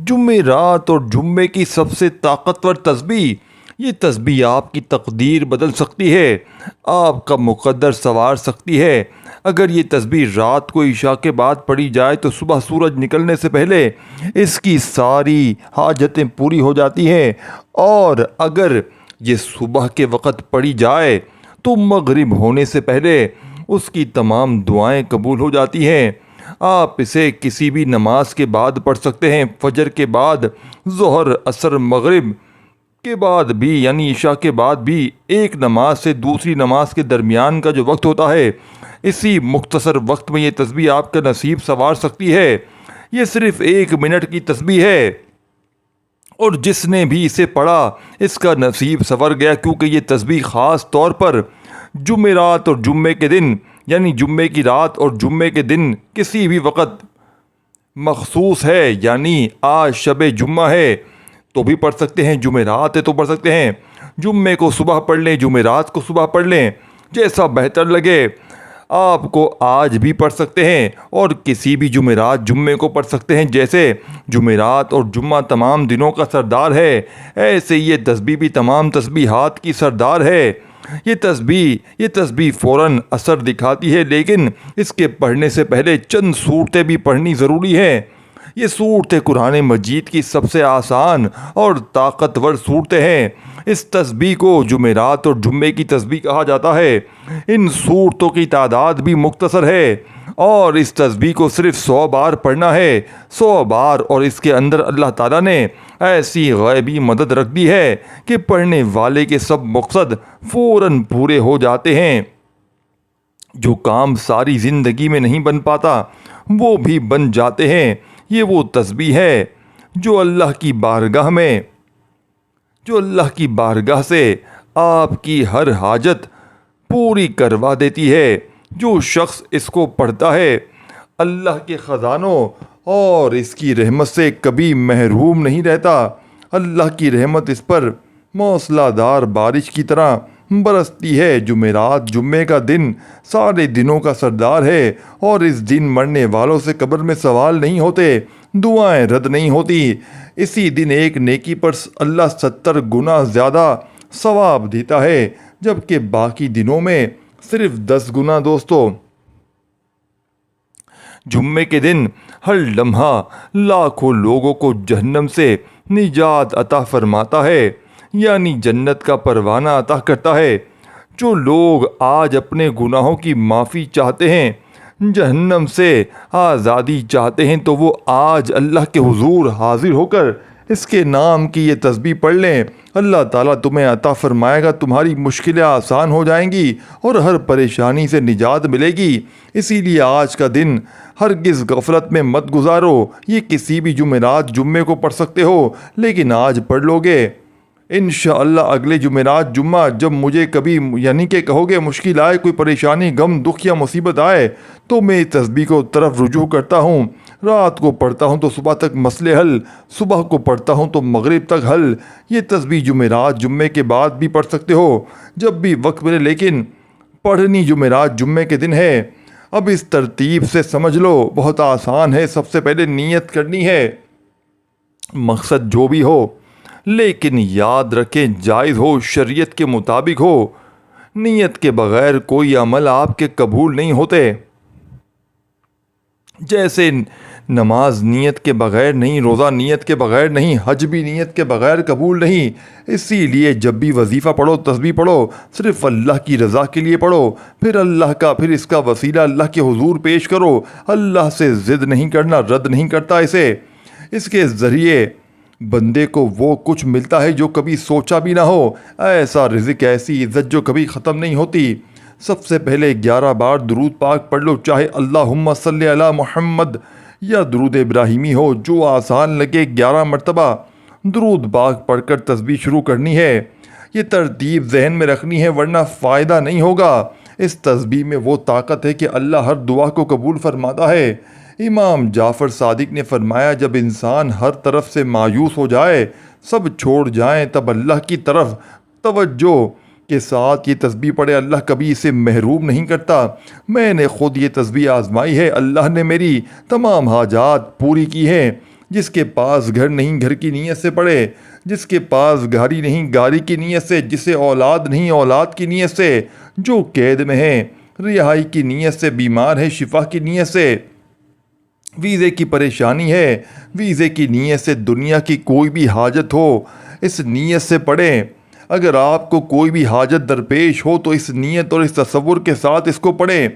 جمعرات اور جمعے کی سب سے طاقتور تسبیح، یہ تسبیح آپ کی تقدیر بدل سکتی ہے، آپ کا مقدر سنوار سکتی ہے۔ اگر یہ تسبیح رات کو عشاء کے بعد پڑھی جائے تو صبح سورج نکلنے سے پہلے اس کی ساری حاجتیں پوری ہو جاتی ہیں، اور اگر یہ صبح کے وقت پڑھی جائے تو مغرب ہونے سے پہلے اس کی تمام دعائیں قبول ہو جاتی ہیں۔ آپ اسے کسی بھی نماز کے بعد پڑھ سکتے ہیں، فجر کے بعد، ظہر، عصر، مغرب کے بعد بھی، یعنی عشاء کے بعد بھی۔ ایک نماز سے دوسری نماز کے درمیان کا جو وقت ہوتا ہے، اسی مختصر وقت میں یہ تسبیح آپ کا نصیب سنوار سکتی ہے۔ یہ صرف 1 منٹ کی تسبیح ہے، اور جس نے بھی اسے پڑھا اس کا نصیب سنور گیا، کیونکہ یہ تسبیح خاص طور پر جمعرات اور جمعے کے دن، یعنی جمعے کی رات اور جمعے کے دن کسی بھی وقت مخصوص ہے۔ یعنی آج شب جمعہ ہے تو بھی پڑھ سکتے ہیں، جمعرات ہے تو پڑھ سکتے ہیں، جمعے کو صبح پڑھ لیں، جمعرات کو صبح پڑھ لیں، جیسا بہتر لگے۔ آپ کو آج بھی پڑھ سکتے ہیں اور کسی بھی جمعرات جمعے کو پڑھ سکتے ہیں۔ جیسے جمعرات اور جمعہ تمام دنوں کا سردار ہے، ایسے یہ تسبیح بھی تمام تسبیحات کی سردار ہے۔ یہ تسبیح فوراً اثر دکھاتی ہے، لیکن اس کے پڑھنے سے پہلے چند صورتیں بھی پڑھنی ضروری ہیں۔ یہ صورتیں قرآن مجید کی سب سے آسان اور طاقتور صورتیں ہیں۔ اس تسبیح کو جمعرات اور جمعے کی تسبیح کہا جاتا ہے۔ ان صورتوں کی تعداد بھی مختصر ہے، اور اس تسبیح کو صرف 100 بار پڑھنا ہے، 100 بار، اور اس کے اندر اللہ تعالیٰ نے ایسی غیبی مدد رکھ دی ہے کہ پڑھنے والے کے سب مقصد فوراً پورے ہو جاتے ہیں۔ جو کام ساری زندگی میں نہیں بن پاتا وہ بھی بن جاتے ہیں۔ یہ وہ تسبیح ہے جو اللہ کی بارگاہ سے آپ کی ہر حاجت پوری کروا دیتی ہے۔ جو شخص اس کو پڑھتا ہے اللہ کے خزانوں اور اس کی رحمت سے کبھی محروم نہیں رہتا۔ اللہ کی رحمت اس پر موسلا دار بارش کی طرح برستی ہے۔ جمعرات، جمعے کا دن سارے دنوں کا سردار ہے، اور اس دن مرنے والوں سے قبر میں سوال نہیں ہوتے، دعائیں رد نہیں ہوتی۔ اسی دن ایک نیکی پر اللہ 70 گنا زیادہ ثواب دیتا ہے، جبکہ باقی دنوں میں صرف 10 گنا۔ دوستو، جمعے کے دن ہر لمحہ لاکھوں لوگوں کو جہنم سے نجات عطا فرماتا ہے، یعنی جنت کا پروانہ عطا کرتا ہے۔ جو لوگ آج اپنے گناہوں کی معافی چاہتے ہیں، جہنم سے آزادی چاہتے ہیں، تو وہ آج اللہ کے حضور حاضر ہو کر اس کے نام کی یہ تسبیح پڑھ لیں۔ اللہ تعالیٰ تمہیں عطا فرمائے گا، تمہاری مشکلیں آسان ہو جائیں گی اور ہر پریشانی سے نجات ملے گی۔ اسی لیے آج کا دن ہرگز غفلت میں مت گزارو۔ یہ کسی بھی جمعرات جمعے کو پڑھ سکتے ہو، لیکن آج پڑھ لو گے انشاءاللہ اگلے جمعرات جمعہ جب مجھے کبھی یعنی کہ کہو گے مشکل آئے، کوئی پریشانی، غم، دکھ یا مصیبت آئے، تو میں تسبیح کو طرف رجوع کرتا ہوں۔ رات کو پڑھتا ہوں تو صبح تک مسئلے حل، صبح کو پڑھتا ہوں تو مغرب تک حل۔ یہ تسبیح جمعرات جمعے کے بعد بھی پڑھ سکتے ہو، جب بھی وقت ملے، لیکن پڑھنی جمعرات جمعے کے دن ہے۔ اب اس ترتیب سے سمجھ لو، بہت آسان ہے۔ سب سے پہلے نیت کرنی ہے، مقصد جو بھی ہو، لیکن یاد رکھیں جائز ہو، شریعت کے مطابق ہو۔ نیت کے بغیر کوئی عمل آپ کے قبول نہیں ہوتے۔ جیسے نماز نیت کے بغیر نہیں، روزہ نیت کے بغیر نہیں، حج بھی نیت کے بغیر قبول نہیں۔ اسی لیے جب بھی وظیفہ پڑھو، تسبیح پڑھو، صرف اللہ کی رضا کے لیے پڑھو، پھر اس کا وسیلہ اللہ کے حضور پیش کرو۔ اللہ سے ضد نہیں کرنا، رد نہیں کرتا اسے۔ اس کے ذریعے بندے کو وہ کچھ ملتا ہے جو کبھی سوچا بھی نہ ہو، ایسا رزق، ایسی عزت جو کبھی ختم نہیں ہوتی۔ سب سے پہلے 11 بار درود پاک پڑھ لو، چاہے اللہم صلی علی محمد یا درود ابراہیمی ہو، جو آسان لگے۔ 11 مرتبہ درود پاک پڑھ کر تسبیح شروع کرنی ہے۔ یہ ترتیب ذہن میں رکھنی ہے، ورنہ فائدہ نہیں ہوگا۔ اس تسبیح میں وہ طاقت ہے کہ اللہ ہر دعا کو قبول فرماتا ہے۔ امام جعفر صادق نے فرمایا، جب انسان ہر طرف سے مایوس ہو جائے، سب چھوڑ جائیں، تب اللہ کی طرف توجہ کے ساتھ یہ تسبیح پڑھے، اللہ کبھی اسے محروم نہیں کرتا۔ میں نے خود یہ تسبیح آزمائی ہے، اللہ نے میری تمام حاجات پوری کی ہیں۔ جس کے پاس گھر نہیں گھر کی نیت سے پڑھے، جس کے پاس گاڑی نہیں گاڑی کی نیت سے، جسے اولاد نہیں اولاد کی نیت سے، جو قید میں ہے رہائی کی نیت سے، بیمار ہے شفا کی نیت سے، ویزے کی پریشانی ہے ویزے کی نیت سے، دنیا کی کوئی بھی حاجت ہو اس نیت سے پڑھیں۔ اگر آپ کو کوئی بھی حاجت درپیش ہو تو اس نیت اور اس تصور کے ساتھ اس کو پڑھیں،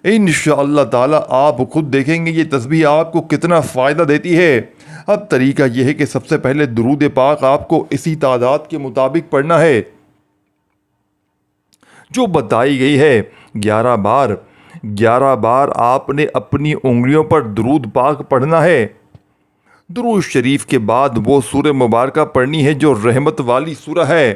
انشاءاللہ تعالی آپ خود دیکھیں گے یہ تسبیح آپ کو کتنا فائدہ دیتی ہے۔ اب طریقہ یہ ہے کہ سب سے پہلے درود پاک آپ کو اسی تعداد کے مطابق پڑھنا ہے جو بتائی گئی ہے، 11 بار 11 بار آپ نے اپنی انگلیوں پر درود پاک پڑھنا ہے۔ درود شریف کے بعد وہ سورہ مبارکہ پڑھنی ہے جو رحمت والی سورہ ہے۔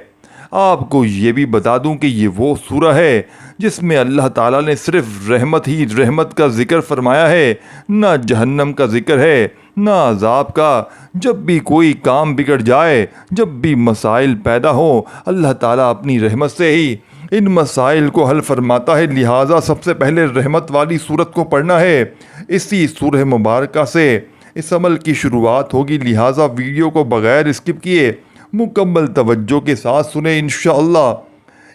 آپ کو یہ بھی بتا دوں کہ یہ وہ سورہ ہے جس میں اللہ تعالیٰ نے صرف رحمت ہی رحمت کا ذکر فرمایا ہے، نہ جہنم کا ذکر ہے نہ عذاب کا۔ جب بھی کوئی کام بگڑ جائے، جب بھی مسائل پیدا ہو، اللہ تعالیٰ اپنی رحمت سے ہی ان مسائل کو حل فرماتا ہے، لہٰذا سب سے پہلے رحمت والی سورت کو پڑھنا ہے۔ اسی سورہ مبارکہ سے اس عمل کی شروعات ہوگی، لہٰذا ویڈیو کو بغیر اسکپ کیے مکمل توجہ کے ساتھ سنیں انشاءاللہ۔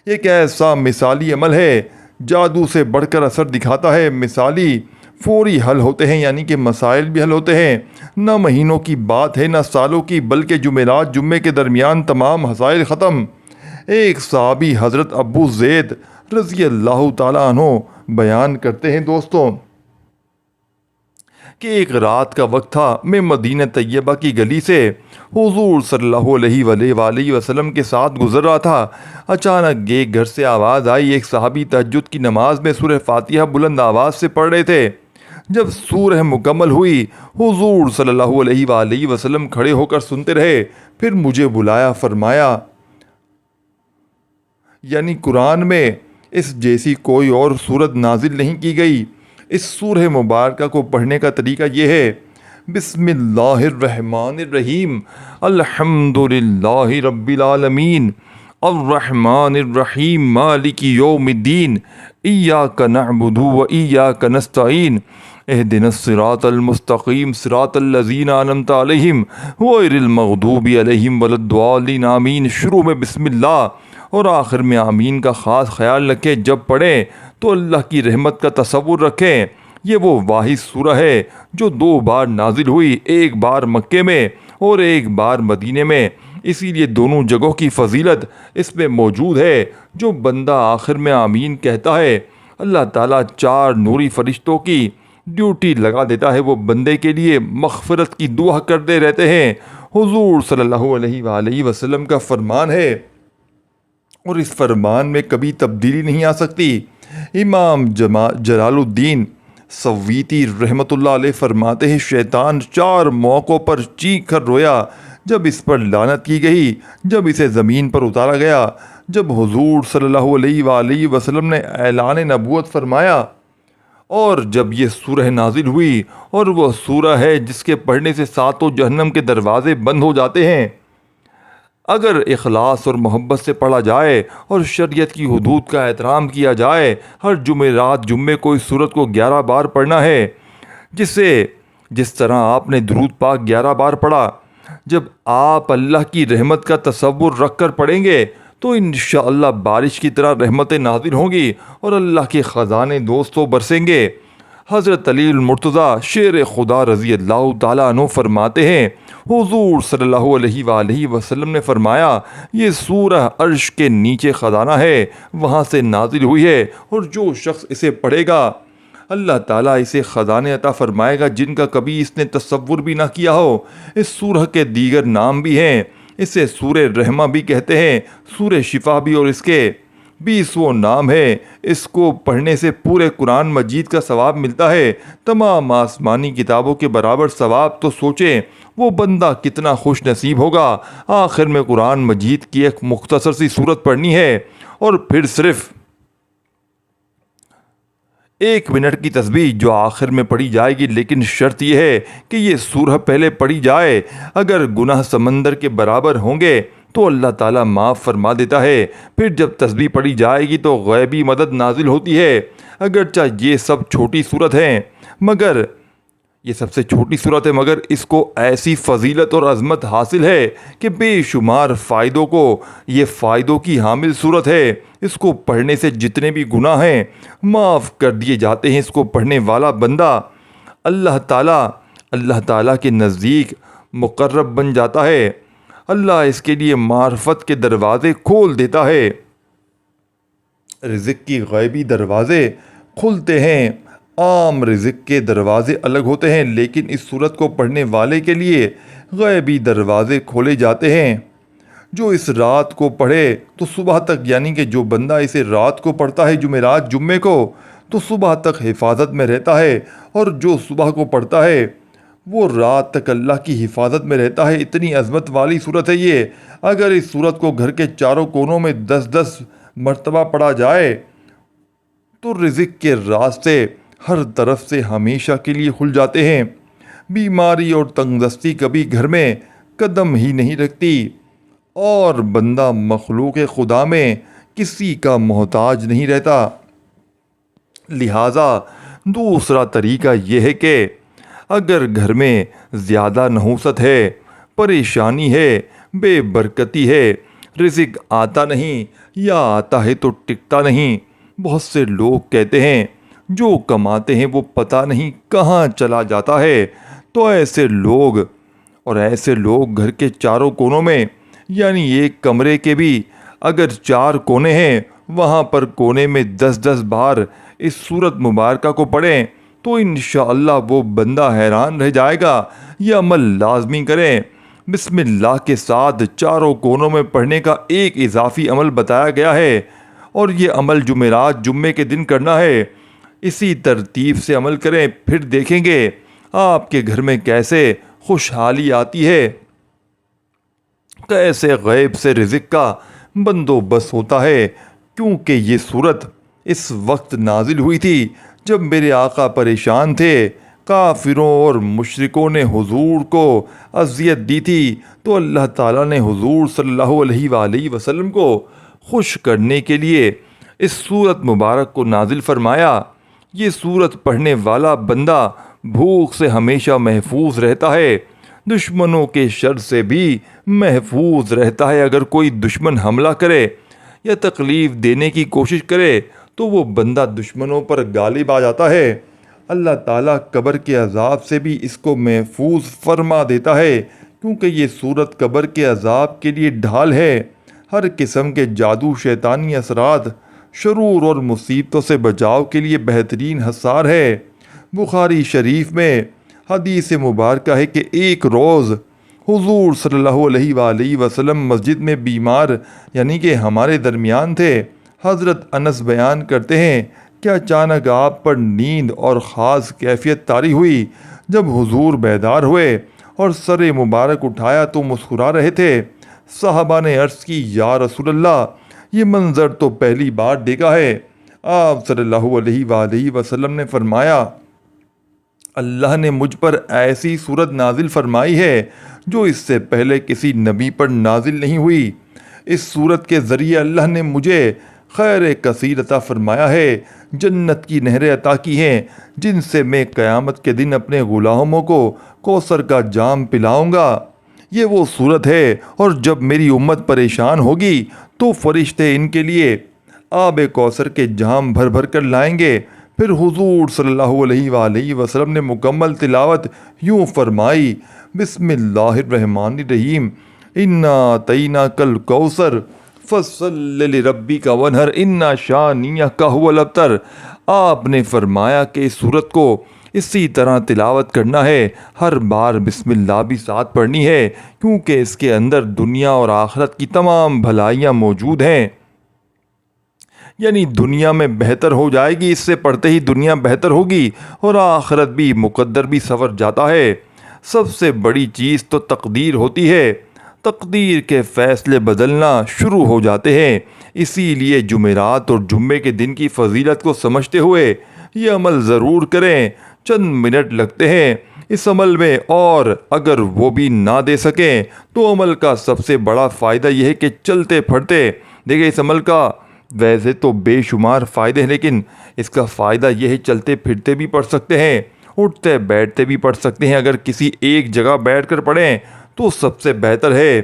ایک ایسا مثالی عمل ہے، جادو سے بڑھ کر اثر دکھاتا ہے، مثالی فوری حل ہوتے ہیں، یعنی کہ مسائل بھی حل ہوتے ہیں، نہ مہینوں کی بات ہے نہ سالوں کی، بلکہ جمعرات جمعے کے درمیان تمام مسائل ختم۔ ایک صحابی حضرت ابو زید رضی اللہ تعالیٰ عنہ بیان کرتے ہیں دوستوں کہ ایک رات کا وقت تھا، میں مدینہ طیبہ کی گلی سے حضور صلی اللہ علیہ وآلہ وسلم کے ساتھ گزر رہا تھا۔ اچانک ایک گھر سے آواز آئی، ایک صحابی تہجد کی نماز میں سورہ فاتحہ بلند آواز سے پڑھ رہے تھے۔ جب سورہ مکمل ہوئی، حضور صلی اللہ علیہ وآلہ وسلم کھڑے ہو کر سنتے رہے، پھر مجھے بلایا، فرمایا یعنی قرآن میں اس جیسی کوئی اور سورت نازل نہیں کی گئی۔ اس سورہ مبارکہ کو پڑھنے کا طریقہ یہ ہے، بسم اللہ الرحمن الرحیم، الحمد للہ رب العالمین، الرحمن الرحیم، مالک یوم الدین، ایاک نعبد و ایاک نستعین، اہدنا الصراط المستقیم، صراط الذین انعمت علیہم غیر المغضوب علیہم ولا الضالین، آمین۔ شروع میں بسم اللہ اور آخر میں آمین کا خاص خیال رکھیں۔ جب پڑھیں تو اللہ کی رحمت کا تصور رکھیں۔ یہ وہ واحد سورہ ہے جو 2 بار نازل ہوئی، ایک بار مکے میں اور ایک بار مدینے میں، اسی لیے دونوں جگہوں کی فضیلت اس میں موجود ہے۔ جو بندہ آخر میں آمین کہتا ہے، اللہ تعالیٰ 4 نوری فرشتوں کی ڈیوٹی لگا دیتا ہے، وہ بندے کے لیے مغفرت کی دعا کرتے رہتے ہیں۔ حضور صلی اللہ علیہ وآلہ وسلم کا فرمان ہے اور اس فرمان میں کبھی تبدیلی نہیں آ سکتی۔ امام جلال الدین سویتی رحمۃ اللہ علیہ فرماتے ہیں، شیطان 4 موقعوں پر چیخ کر رویا، جب اس پر لعنت کی گئی، جب اسے زمین پر اتارا گیا، جب حضور صلی اللہ علیہ وآلہ وسلم نے اعلان نبوت فرمایا، اور جب یہ سورہ نازل ہوئی، اور وہ سورہ ہے جس کے پڑھنے سے 7 جہنم کے دروازے بند ہو جاتے ہیں۔ اگر اخلاص اور محبت سے پڑھا جائے اور شریعت کی حدود کا احترام کیا جائے، ہر جمعرات جمعے کو اس سورت کو 11 بار پڑھنا ہے، جس طرح آپ نے درود پاک 11 بار پڑھا۔ جب آپ اللہ کی رحمت کا تصور رکھ کر پڑھیں گے تو انشاءاللہ بارش کی طرح رحمتیں نازل ہوں گی اور اللہ کے خزانے دوستوں برسیں گے۔ حضرت علی المرتضیٰ شیر خدا رضی اللہ تعالیٰ عنہ فرماتے ہیں، حضور صلی اللہ علیہ وآلہ وسلم نے فرمایا، یہ سورہ عرش کے نیچے خزانہ ہے، وہاں سے نازل ہوئی ہے، اور جو شخص اسے پڑھے گا اللہ تعالیٰ اسے خزانے عطا فرمائے گا جن کا کبھی اس نے تصور بھی نہ کیا ہو۔ اس سورہ کے دیگر نام بھی ہیں، اسے سورہ رحمہ بھی کہتے ہیں، سورہ شفا بھی، اور اس کے 20 نام ہے۔ اس کو پڑھنے سے پورے قرآن مجید کا ثواب ملتا ہے، تمام آسمانی کتابوں کے برابر ثواب۔ تو سوچیں وہ بندہ کتنا خوش نصیب ہوگا۔ آخر میں قرآن مجید کی ایک مختصر سی سورت پڑھنی ہے، اور پھر صرف 1 منٹ کی تسبیح جو آخر میں پڑھی جائے گی، لیکن شرط یہ ہے کہ یہ سورہ پہلے پڑھی جائے۔ اگر گناہ سمندر کے برابر ہوں گے تو اللہ تعالیٰ معاف فرما دیتا ہے۔ پھر جب تسبیح پڑھی جائے گی تو غیبی مدد نازل ہوتی ہے۔ اگرچہ یہ سب چھوٹی سورت ہیں، مگر یہ سب سے چھوٹی صورت ہے مگر اس کو ایسی فضیلت اور عظمت حاصل ہے کہ بے شمار فائدوں کی حامل صورت ہے۔ اس کو پڑھنے سے جتنے بھی گناہ ہیں معاف کر دیے جاتے ہیں۔ اس کو پڑھنے والا بندہ اللہ تعالیٰ کے نزدیک مقرب بن جاتا ہے۔ اللہ اس کے لیے معرفت کے دروازے کھول دیتا ہے۔ رزق کی غیبی دروازے کھلتے ہیں، عام رزق کے دروازے الگ ہوتے ہیں، لیکن اس سورت کو پڑھنے والے کے لیے غیبی دروازے کھولے جاتے ہیں۔ جو اس رات کو پڑھے تو صبح تک، یعنی کہ جو بندہ اسے رات کو پڑھتا ہے جمعرات جمعے کو، تو صبح تک حفاظت میں رہتا ہے، اور جو صبح کو پڑھتا ہے وہ رات تک اللہ کی حفاظت میں رہتا ہے۔ اتنی عظمت والی صورت ہے یہ۔ اگر اس صورت کو گھر کے چاروں کونوں میں 10 مرتبہ پڑھا جائے تو رزق کے راستے ہر طرف سے ہمیشہ کے لیے کھل جاتے ہیں۔ بیماری اور تنگ دستی کبھی گھر میں قدم ہی نہیں رکھتی، اور بندہ مخلوق خدا میں کسی کا محتاج نہیں رہتا۔ لہٰذا دوسرا طریقہ یہ ہے کہ اگر گھر میں زیادہ نحوست ہے، پریشانی ہے، بے برکتی ہے، رزق آتا نہیں یا آتا ہے تو ٹکتا نہیں، بہت سے لوگ کہتے ہیں جو کماتے ہیں وہ پتہ نہیں کہاں چلا جاتا ہے، تو ایسے لوگ گھر کے چاروں کونوں میں، یعنی ایک کمرے کے بھی اگر 4 کونے ہیں، وہاں پر کونے میں 10 بار اس سورت مبارکہ کو پڑھیں تو انشاءاللہ وہ بندہ حیران رہ جائے گا۔ یہ عمل لازمی کریں۔ بسم اللہ کے ساتھ چاروں کونوں میں پڑھنے کا ایک اضافی عمل بتایا گیا ہے، اور یہ عمل جمعرات جمعے کے دن کرنا ہے۔ اسی ترتیب سے عمل کریں، پھر دیکھیں گے آپ کے گھر میں کیسے خوشحالی آتی ہے، کیسے غیب سے رزق کا بندوبست ہوتا ہے۔ کیونکہ یہ سورت اس وقت نازل ہوئی تھی جب میرے آقا پریشان تھے، کافروں اور مشرکوں نے حضور کو اذیت دی تھی، تو اللہ تعالیٰ نے حضور صلی اللہ علیہ وآلہ وسلم کو خوش کرنے کے لیے اس سورت مبارک کو نازل فرمایا۔ یہ سورت پڑھنے والا بندہ بھوک سے ہمیشہ محفوظ رہتا ہے، دشمنوں کے شر سے بھی محفوظ رہتا ہے۔ اگر کوئی دشمن حملہ کرے یا تکلیف دینے کی کوشش کرے تو وہ بندہ دشمنوں پر غالب آ جاتا ہے۔ اللہ تعالیٰ قبر کے عذاب سے بھی اس کو محفوظ فرما دیتا ہے، کیونکہ یہ سورت قبر کے عذاب کے لیے ڈھال ہے۔ ہر قسم کے جادو، شیطانی اثرات، شرور اور مصیبتوں سے بچاؤ کے لیے بہترین حصار ہے۔ بخاری شریف میں حدیث مبارکہ ہے کہ ایک روز حضور صلی اللہ علیہ وآلہ وسلم مسجد میں بیمار، یعنی کہ ہمارے درمیان تھے۔ حضرت انس بیان کرتے ہیں کہ اچانک آپ پر نیند اور خاص کیفیت طاری ہوئی۔ جب حضور بیدار ہوئے اور سر مبارک اٹھایا تو مسکرا رہے تھے۔ صحابہ نے عرض کی، یا رسول اللہ، یہ منظر تو پہلی بار دیکھا ہے۔ آپ صلی اللہ علیہ وآلہ وسلم نے فرمایا، اللہ نے مجھ پر ایسی صورت نازل فرمائی ہے جو اس سے پہلے کسی نبی پر نازل نہیں ہوئی۔ اس صورت کے ذریعے اللہ نے مجھے خیر کثیر عطا فرمایا ہے، جنت کی نہریں عطا کی ہیں جن سے میں قیامت کے دن اپنے غلاموں کو کوثر کا جام پلاؤں گا۔ یہ وہ صورت ہے، اور جب میری امت پریشان ہوگی تو فرشتے ان کے لیے آب کوثر کے جام بھر بھر کر لائیں گے۔ پھر حضور صلی اللہ علیہ وآلہ وسلم نے مکمل تلاوت یوں فرمائی، بسم اللہ الرحمن الرحیم، انا اعطیناک الکوثر فصل لربک وانحر ان شانئک ھو الابتر۔ آپ نے فرمایا کہ اس سورت کو اسی طرح تلاوت کرنا ہے، ہر بار بسم اللہ بھی ساتھ پڑھنی ہے، کیونکہ اس کے اندر دنیا اور آخرت کی تمام بھلائیاں موجود ہیں۔ یعنی دنیا میں بہتر ہو جائے گی، اس سے پڑھتے ہی دنیا بہتر ہوگی، اور آخرت بھی، مقدر بھی سنور جاتا ہے۔ سب سے بڑی چیز تو تقدیر ہوتی ہے، تقدیر کے فیصلے بدلنا شروع ہو جاتے ہیں۔ اسی لیے جمعرات اور جمعے کے دن کی فضیلت کو سمجھتے ہوئے یہ عمل ضرور کریں۔ چند منٹ لگتے ہیں اس عمل میں، اور اگر وہ بھی نہ دے سکیں تو عمل کا سب سے بڑا فائدہ یہ ہے کہ چلتے پھرتے، دیکھیں اس عمل کا ویسے تو بے شمار فائدے ہیں، لیکن اس کا فائدہ یہ ہے چلتے پھرتے بھی پڑھ سکتے ہیں، اٹھتے بیٹھتے بھی پڑھ سکتے ہیں۔ اگر کسی ایک جگہ بیٹھ کر پڑھیں تو سب سے بہتر ہے۔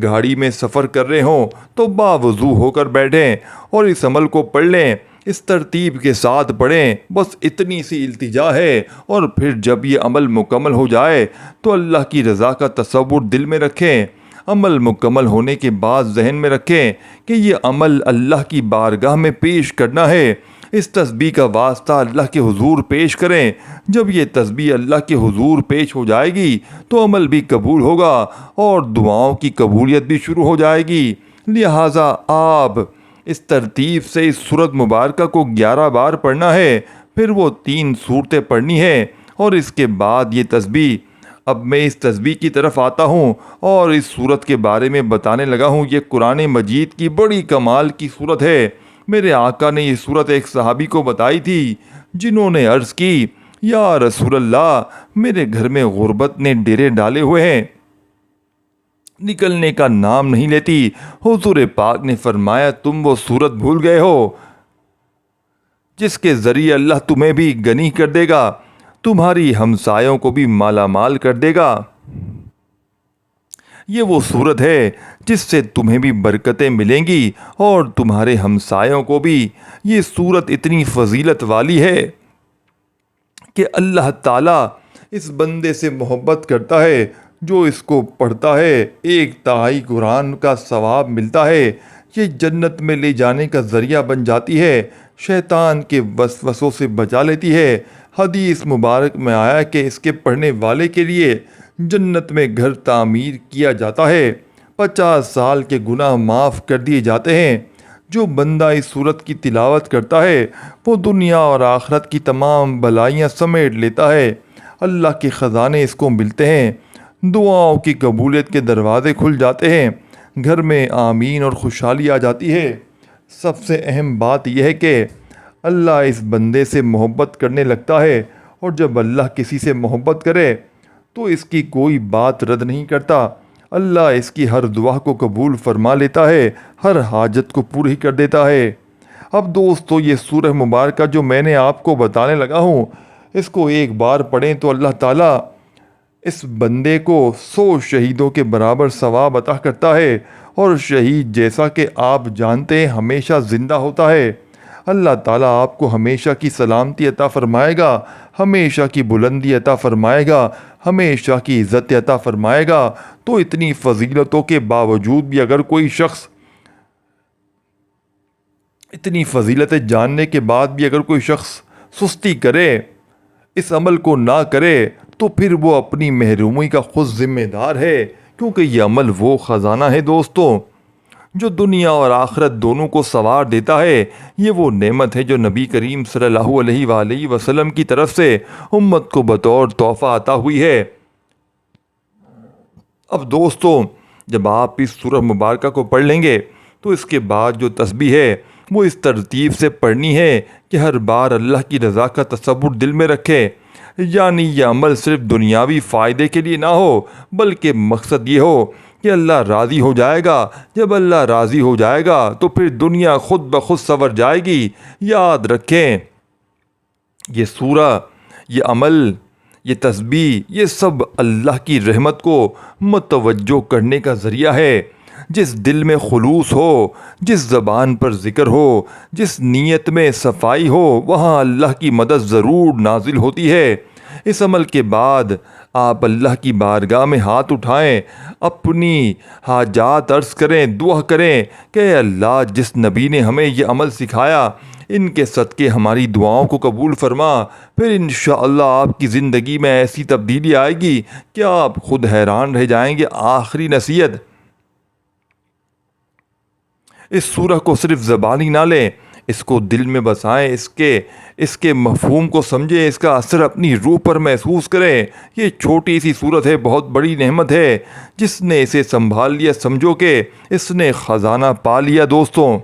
گاڑی میں سفر کر رہے ہوں تو باوضو ہو کر بیٹھیں اور اس عمل کو پڑھ لیں، اس ترتیب کے ساتھ پڑھیں۔ بس اتنی سی التجا ہے، اور پھر جب یہ عمل مکمل ہو جائے تو اللہ کی رضا کا تصور دل میں رکھیں۔ عمل مکمل ہونے کے بعد ذہن میں رکھیں کہ یہ عمل اللہ کی بارگاہ میں پیش کرنا ہے۔ اس تسبیح کا واسطہ اللہ کے حضور پیش کریں۔ جب یہ تسبیح اللہ کے حضور پیش ہو جائے گی تو عمل بھی قبول ہوگا اور دعاؤں کی قبولیت بھی شروع ہو جائے گی۔ لہٰذا آپ اس ترتیب سے اس سورت مبارکہ کو 11 بار پڑھنا ہے، پھر وہ 3 سورتیں پڑھنی ہیں اور اس کے بعد یہ تسبیح۔ اب میں اس تسبیح کی طرف آتا ہوں اور اس سورت کے بارے میں بتانے لگا ہوں۔ یہ قرآن مجید کی بڑی کمال کی سورت ہے۔ میرے آقا نے یہ سورت ایک صحابی کو بتائی تھی، جنہوں نے عرض کی، یا رسول اللہ، میرے گھر میں غربت نے ڈیرے ڈالے ہوئے ہیں، نکلنے کا نام نہیں لیتی۔ حضور پاک نے فرمایا، تم وہ سورت بھول گئے ہو جس کے ذریعے اللہ تمہیں بھی غنی کر دے گا، تمہاری ہمسایوں کو بھی مالا مال کر دے گا۔ یہ وہ سورت ہے جس سے تمہیں بھی برکتیں ملیں گی اور تمہارے ہمسایوں کو بھی۔ یہ سورت اتنی فضیلت والی ہے کہ اللہ تعالیٰ اس بندے سے محبت کرتا ہے جو اس کو پڑھتا ہے۔ 1 تہائی قرآن کا ثواب ملتا ہے۔ یہ جنت میں لے جانے کا ذریعہ بن جاتی ہے، شیطان کے وسوسوں سے بچا لیتی ہے۔ حدیث مبارک میں آیا کہ اس کے پڑھنے والے کے لیے جنت میں گھر تعمیر کیا جاتا ہے، 50 سال کے گناہ معاف کر دیے جاتے ہیں۔ جو بندہ اس سورت کی تلاوت کرتا ہے وہ دنیا اور آخرت کی تمام بلائیاں سمیٹ لیتا ہے۔ اللہ کے خزانے اس کو ملتے ہیں، دعاؤں کی قبولیت کے دروازے کھل جاتے ہیں، گھر میں آمین اور خوشحالی آ جاتی ہے۔ سب سے اہم بات یہ ہے کہ اللہ اس بندے سے محبت کرنے لگتا ہے، اور جب اللہ کسی سے محبت کرے تو اس کی کوئی بات رد نہیں کرتا۔ اللہ اس کی ہر دعا کو قبول فرما لیتا ہے، ہر حاجت کو پوری کر دیتا ہے۔ اب دوستو، یہ سورہ مبارکہ جو میں نے آپ کو بتانے لگا ہوں، اس کو 1 بار پڑھیں تو اللہ تعالیٰ اس بندے کو 100 شہیدوں کے برابر ثواب عطا کرتا ہے، اور شہید جیسا کہ آپ جانتے ہیں ہمیشہ زندہ ہوتا ہے۔ اللہ تعالیٰ آپ کو ہمیشہ کی سلامتی عطا فرمائے گا، ہمیشہ کی بلندی عطا فرمائے گا، ہمیشہ کی عزت عطا فرمائے گا۔ تو اتنی فضیلتوں کے باوجود بھی اگر کوئی شخص، اتنی فضیلتیں جاننے کے بعد بھی اگر کوئی شخص سستی کرے، اس عمل کو نہ کرے، تو پھر وہ اپنی محرومی کا خود ذمہ دار ہے، کیونکہ یہ عمل وہ خزانہ ہے دوستو جو دنیا اور آخرت دونوں کو سنوار دیتا ہے۔ یہ وہ نعمت ہے جو نبی کریم صلی اللہ علیہ وآلہ وسلم کی طرف سے امت کو بطور تحفہ عطا ہوئی ہے۔ اب دوستو، جب آپ اس سورہ مبارکہ کو پڑھ لیں گے تو اس کے بعد جو تسبیح ہے وہ اس ترتیب سے پڑھنی ہے کہ ہر بار اللہ کی رضا کا تصور دل میں رکھے۔ یعنی یہ عمل صرف دنیاوی فائدے کے لیے نہ ہو، بلکہ مقصد یہ ہو کہ اللہ راضی ہو جائے گا۔ جب اللہ راضی ہو جائے گا تو پھر دنیا خود بخود سنور جائے گی۔ یاد رکھیں، یہ سورہ، یہ عمل، یہ تسبیح، یہ سب اللہ کی رحمت کو متوجہ کرنے کا ذریعہ ہے۔ جس دل میں خلوص ہو، جس زبان پر ذکر ہو، جس نیت میں صفائی ہو، وہاں اللہ کی مدد ضرور نازل ہوتی ہے۔ اس عمل کے بعد آپ اللہ کی بارگاہ میں ہاتھ اٹھائیں، اپنی حاجات عرض کریں، دعا کریں کہ اے اللہ، جس نبی نے ہمیں یہ عمل سکھایا، ان کے صدقے ہماری دعاؤں کو قبول فرما۔ پھر انشاءاللہ آپ کی زندگی میں ایسی تبدیلی آئے گی کہ آپ خود حیران رہ جائیں گے۔ آخری نصیحت، اس سورہ کو صرف زبانی نہ لیں، اس کو دل میں بسائیں، اس کے مفہوم کو سمجھیں، اس کا اثر اپنی روح پر محسوس کریں۔ یہ چھوٹی سی سورت ہے، بہت بڑی نعمت ہے۔ جس نے اسے سنبھال لیا، سمجھو کہ اس نے خزانہ پا لیا دوستوں۔